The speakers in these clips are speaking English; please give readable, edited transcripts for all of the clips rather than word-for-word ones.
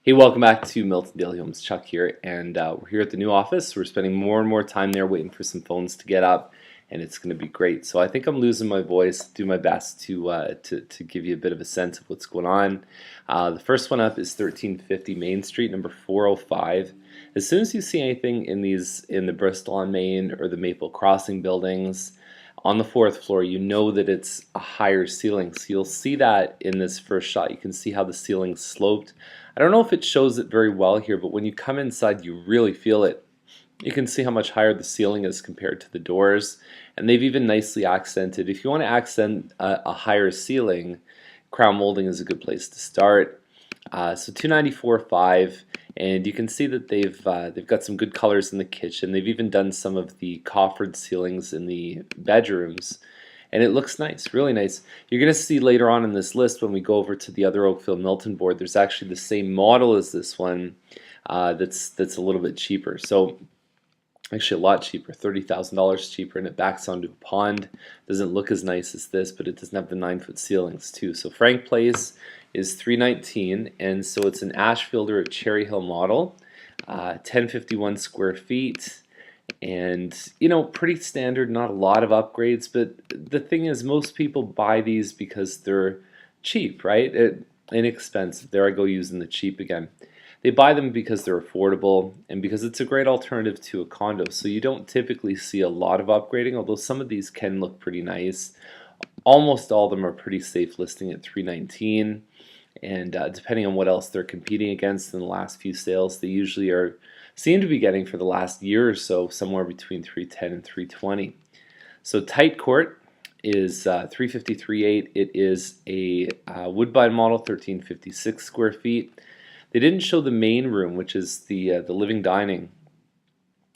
Hey, welcome back to Milton Daily Homes. Chuck here, and we're here at the new office. We're spending more and more time there waiting for some phones to get up, and it's going to be great. So I think I'm losing my voice. Do my best to give you a bit of a sense of what's going on. The first one up is 1350 Main Street, number 405. As soon as you see anything in the Bristol on Main or the Maple Crossing buildings on the fourth floor, you know that it's a higher ceiling. So you'll see that in this first shot. You can see how the ceiling's sloped. I don't know if it shows it very well here, but when you come inside, you really feel it. You can see how much higher the ceiling is compared to the doors, and they've even nicely accented. If you want to accent a higher ceiling, crown molding is a good place to start. So 294.5, and you can see that they've got some good colors in the kitchen. They've even done some of the coffered ceilings in the bedrooms, and it looks nice, really nice. You're going to see later on in this list when we go over to the other Wakefield Milton board, there's actually the same model as this one that's a little bit cheaper. So actually a lot cheaper, $30,000 cheaper, and it backs onto a pond. Doesn't look as nice as this, but it doesn't have the 9-foot ceilings too. So Frank Place is $319, and so it's an Ashfield or a Cherry Hill model, 1051 square feet. And you know, pretty standard, not a lot of upgrades, but the thing is most people buy these because they're cheap, right? Inexpensive. There I go using the cheap again. They buy them because they're affordable and because it's a great alternative to a condo. So you don't typically see a lot of upgrading, although some of these can look pretty nice. Almost all of them are pretty safe listing at $319, and depending on what else they're competing against in the last few sales, they usually seem to be getting for the last year or so somewhere between $310 and $320. So Tight Court is $353.8. It is a Woodbine model, 1356 square feet. They didn't show the main room, which is the living dining,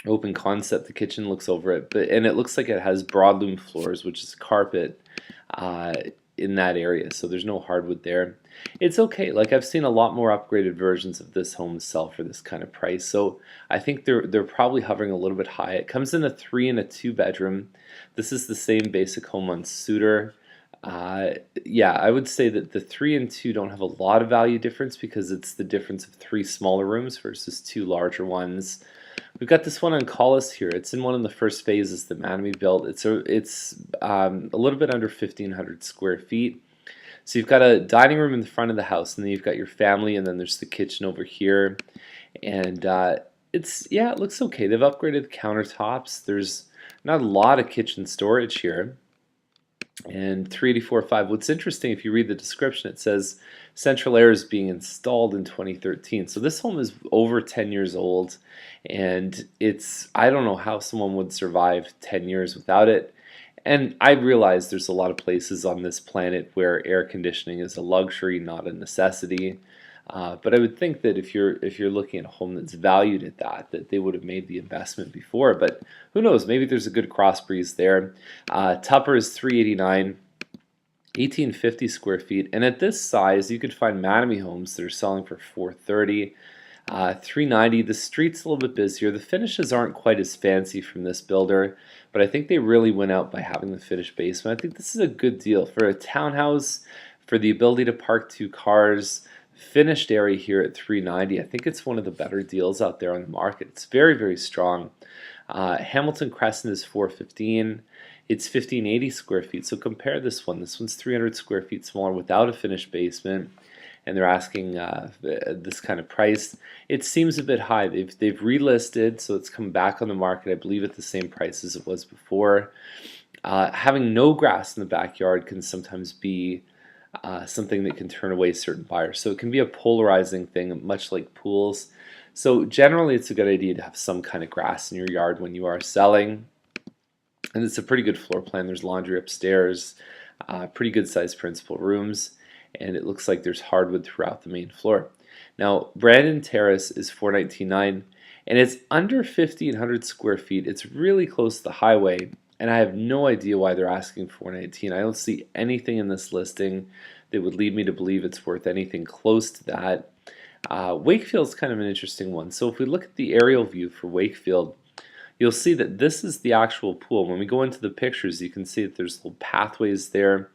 open concept. The kitchen looks over it, and it looks like it has broadloom floors, which is carpet in that area. So there's no hardwood there. It's okay. Like, I've seen a lot more upgraded versions of this home sell for this kind of price. So I think they're probably hovering a little bit high. It comes in a 3 and a 2 bedroom. This is the same basic home on Suitor. Yeah, I would say that the 3 and 2 don't have a lot of value difference because it's the difference of 3 smaller rooms versus 2 larger ones. We've got this one on Collis here. It's in one of the first phases that Manamy built. It's a little bit under 1,500 square feet. So you've got a dining room in the front of the house, and then you've got your family, and then there's the kitchen over here. And it looks okay. They've upgraded the countertops. There's not a lot of kitchen storage here. And 384.5. What's interesting, if you read the description, it says central air is being installed in 2013. So this home is over 10 years old, and I don't know how someone would survive 10 years without it. And I realize there's a lot of places on this planet where air conditioning is a luxury, not a necessity. But I would think that if you're looking at a home that's valued at that they would have made the investment before. But who knows? Maybe there's a good cross breeze there. Tupper is $389, 1,850 square feet, and at this size, you could find Manamy homes that are selling for $430, $390. The street's a little bit busier. The finishes aren't quite as fancy from this builder, but I think they really went out by having the finished basement. I think this is a good deal for a townhouse, for the ability to park 2 cars. Finished area here at $390. I think it's one of the better deals out there on the market. It's very, very strong. Hamilton Crescent is $415. It's 1,580 square feet. So compare this one. This one's 300 square feet smaller without a finished basement, and they're asking this kind of price. It seems a bit high. They've relisted, so it's come back on the market, I believe, at the same price as it was before. Having no grass in the backyard can sometimes be something that can turn away certain buyers. So it can be a polarizing thing, much like pools. So generally, it's a good idea to have some kind of grass in your yard when you are selling. And it's a pretty good floor plan. There's laundry upstairs, pretty good sized principal rooms, and it looks like there's hardwood throughout the main floor. Now, Brandon Terrace is $419, and it's under 1,500 square feet. It's really close to the highway, and I have no idea why they're asking $419. I don't see anything in this listing that would lead me to believe it's worth anything close to that. Wakefield's kind of an interesting one. So if we look at the aerial view for Wakefield, you'll see that this is the actual pool. When we go into the pictures, you can see that there's little pathways there.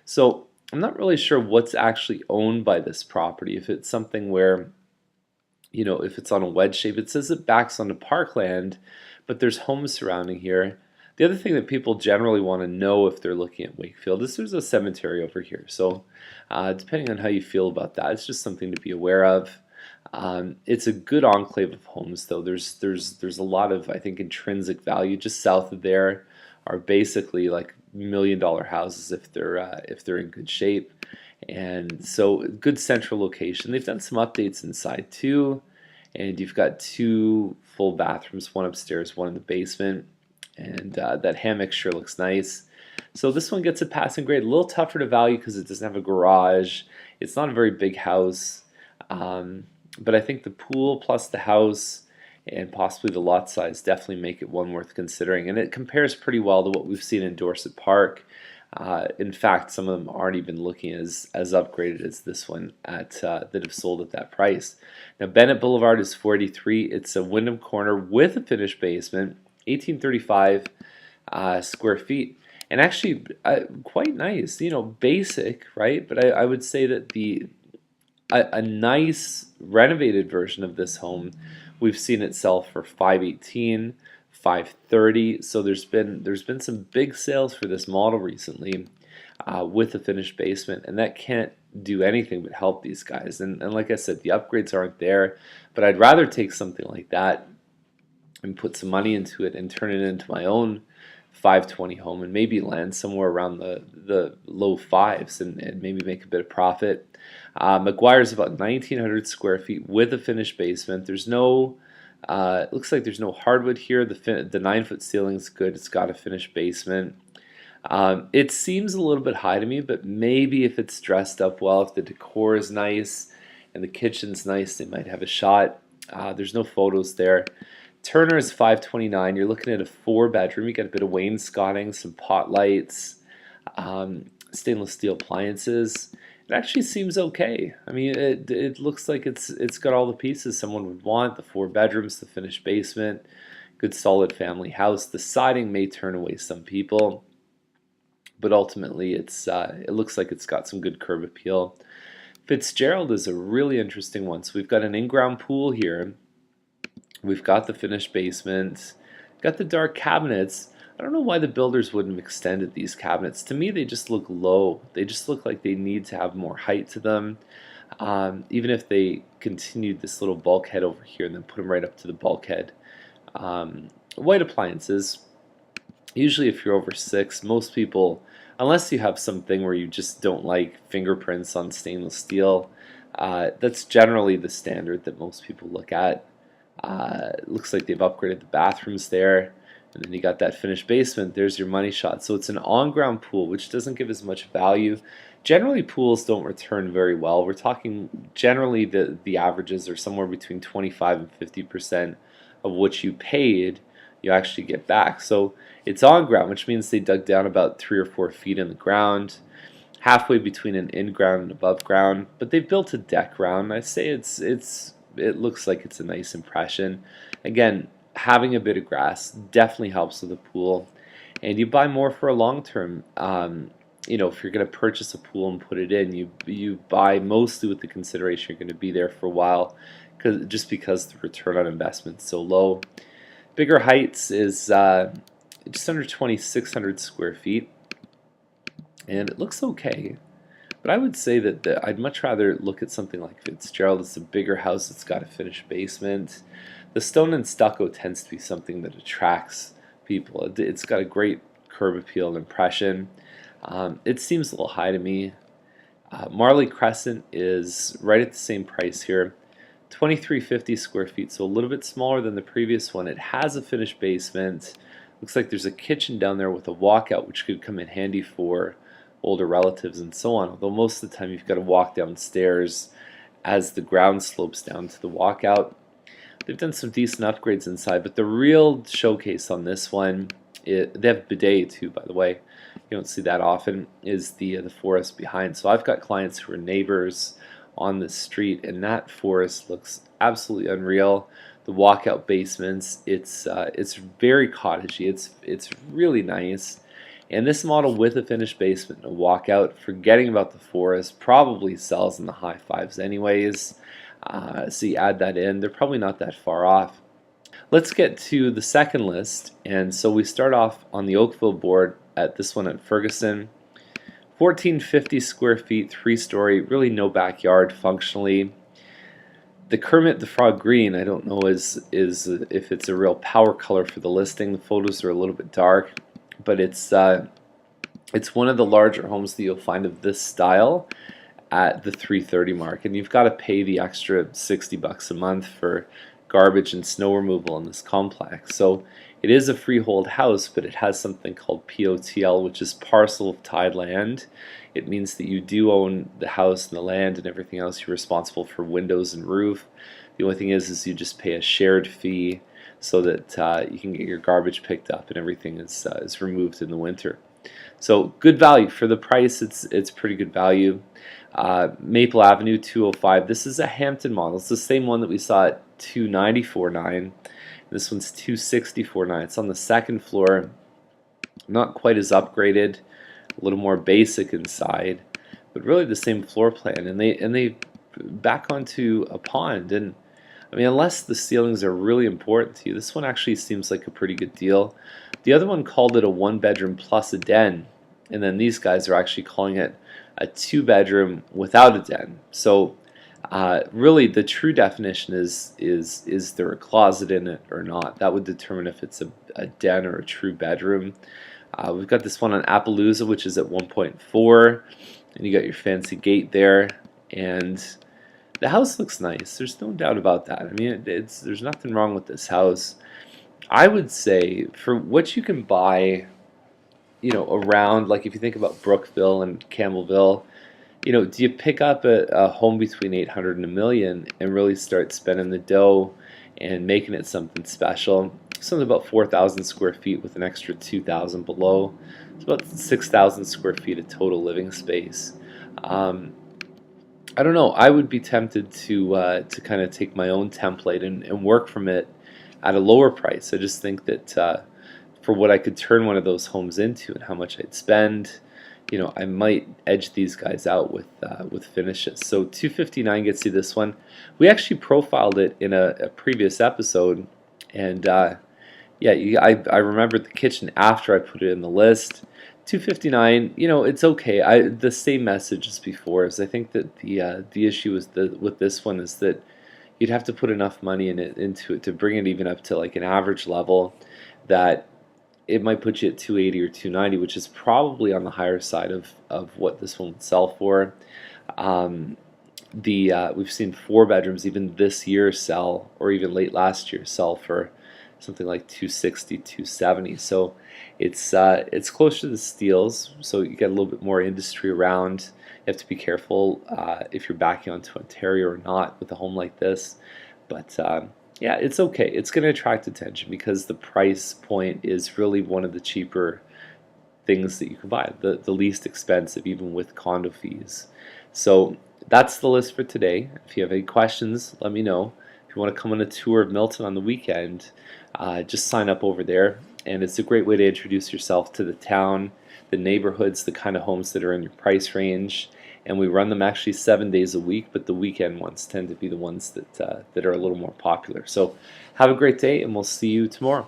So I'm not really sure what's actually owned by this property. If it's something where if it's on a wedge shape, it says it backs onto parkland, but there's homes surrounding here. The other thing that people generally want to know if they're looking at Wakefield is there's a cemetery over here. So depending on how you feel about that, it's just something to be aware of. It's a good enclave of homes, though. There's a lot of, I think, intrinsic value. Just south of there are basically like $1 million houses if they're in good shape. And so good central location. They've done some updates inside too, and you've got 2 full bathrooms, one upstairs, one in the basement, and that hammock sure looks nice. So this one gets a passing grade. A little tougher to value because it doesn't have a garage. It's not a very big house, but I think the pool plus the house and possibly the lot size definitely make it one worth considering, and it compares pretty well to what we've seen in Dorset Park. In fact, some of them aren't even looking as upgraded as this one that have sold at that price. Now, Bennett Boulevard is 483. It's a Wyndham corner with a finished basement, 1835 square feet, and actually quite nice. Basic, right? But I would say that a nice renovated version of this home, we've seen it sell for 518. 530. So there's been some big sales for this model recently with a finished basement, and that can't do anything but help these guys. And like I said, the upgrades aren't there, but I'd rather take something like that and put some money into it and turn it into my own 520 home and maybe land somewhere around the low fives and maybe make a bit of profit. McGuire's about 1,900 square feet with a finished basement. There's no it looks like there's no hardwood here. The 9-foot ceiling's good. It's got a finished basement. It seems a little bit high to me, but maybe if it's dressed up well, if the decor is nice and the kitchen's nice, they might have a shot. There's no photos there. Turner is 529. You're looking at a 4-bedroom. You got a bit of wainscoting, some pot lights, stainless steel appliances. It actually seems okay. I mean, it looks like it's got all the pieces someone would want. The 4 bedrooms, the finished basement, good solid family house. The siding may turn away some people, but ultimately it looks like it's got some good curb appeal. Fitzgerald is a really interesting one. So we've got an in-ground pool here. We've got the finished basement, got the dark cabinets. I don't know why the builders wouldn't have extended these cabinets. To me, they just look low. They just look like they need to have more height to them. Even if they continued this little bulkhead over here and then put them right up to the bulkhead. White appliances. Usually if you're over 6, most people, unless you have something where you just don't like fingerprints on stainless steel, that's generally the standard that most people look at. It looks like they've upgraded the bathrooms there. And then you got that finished basement. There's your money shot. So it's an on-ground pool, which doesn't give as much value. Generally, pools don't return very well. We're talking generally the averages are somewhere between 25 and 50% of what you paid, you actually get back. So it's on ground, which means they dug down about 3 or 4 feet in the ground, halfway between an in-ground and above ground. But they've built a deck ground. I say it looks like it's a nice impression. Again, having a bit of grass definitely helps with the pool, and you buy more for a long term. If you're going to purchase a pool and put it in, you buy mostly with the consideration you're going to be there for a while, because the return on investment is so low. Bigger Heights is just under 2,600 square feet, and it looks okay. But I would say that I'd much rather look at something like Fitzgerald. It's a bigger house. It's got a finished basement. The stone and stucco tends to be something that attracts people. It's got a great curb appeal and impression. It seems a little high to me. Marley Crescent is right at the same price here. 2,350 square feet, so a little bit smaller than the previous one. It has a finished basement. Looks like there's a kitchen down there with a walkout, which could come in handy for older relatives and so on. Although most of the time you've got to walk downstairs as the ground slopes down to the walkout. They've done some decent upgrades inside, but the real showcase on this one, they have bidet too, by the way. You don't see that often, is the forest behind. So I've got clients who are neighbors on the street, and that forest looks absolutely unreal. The walkout basements, it's very cottagey. It's really nice. And this model with a finished basement and a walkout, forgetting about the forest, probably sells in the high fives anyways. So you add that in, they're probably not that far off. Let's get to the second list, and so we start off on the Wakefield board at this one at Ferguson. 1450 square feet, 3-story, really no backyard functionally. The Kermit the Frog Green, I don't know if it's a real power color for the listing. The photos are a little bit dark, but it's one of the larger homes that you'll find of this style at the 330 mark, and you've got to pay the extra $60 a month for garbage and snow removal in this complex. So it is a freehold house, but it has something called POTL, which is parcel of tied land. It means that you do own the house and the land and everything else. You're responsible for windows and roof. The only thing is you just pay a shared fee so that you can get your garbage picked up and everything is removed in the winter. So good value for the price. It's pretty good value. Maple Avenue 205. This is a Hampton model. It's the same one that we saw at 294.9. This one's 264.9. It's on the second floor. Not quite as upgraded, a little more basic inside, but really the same floor plan. And they back onto a pond. And I mean, unless the ceilings are really important to you, this one actually seems like a pretty good deal. The other one called it a 1-bedroom plus a den, and then these guys are actually calling it a 2-bedroom without a den. So really the true definition is there a closet in it or not. That would determine if it's a den or a true bedroom. We've got this one on Appaloosa, which is at 1.4, and you got your fancy gate there, and the house looks nice. There's no doubt about that. I mean, there's nothing wrong with this house. I would say for what you can buy, around, like if you think about Brookville and Campbellville, do you pick up a home between 800 and $1 million and really start spending the dough and making it something special? Something about 4,000 square feet with an extra 2,000 below. It's about 6,000 square feet of total living space. I don't know. I would be tempted to kind of take my own template and work from it at a lower price. I just think that for what I could turn one of those homes into and how much I'd spend, I might edge these guys out with finishes. So 259 gets you this one. We actually profiled it in a previous episode, and yeah, I remembered the kitchen after I put it in the list. 259, it's okay. The same message as before. Is I think that the issue with this one is that you'd have to put enough money into it to bring it even up to like an average level that it might put you at 280 or 290, which is probably on the higher side of what this one would sell for. We've seen 4 bedrooms even this year sell, or even late last year sell for something like 260, 270. So it's closer to the steels, so you get a little bit more industry around. You have to be careful if you're backing onto Ontario or not with a home like this. But yeah, it's okay. It's going to attract attention because the price point is really one of the cheaper things that you can buy, the least expensive, even with condo fees. So that's the list for today. If you have any questions, let me know. If you want to come on a tour of Milton on the weekend, just sign up over there. And it's a great way to introduce yourself to the town, the neighborhoods, the kind of homes that are in your price range. And we run them actually 7 days a week, but the weekend ones tend to be the ones that are a little more popular. So have a great day, and we'll see you tomorrow.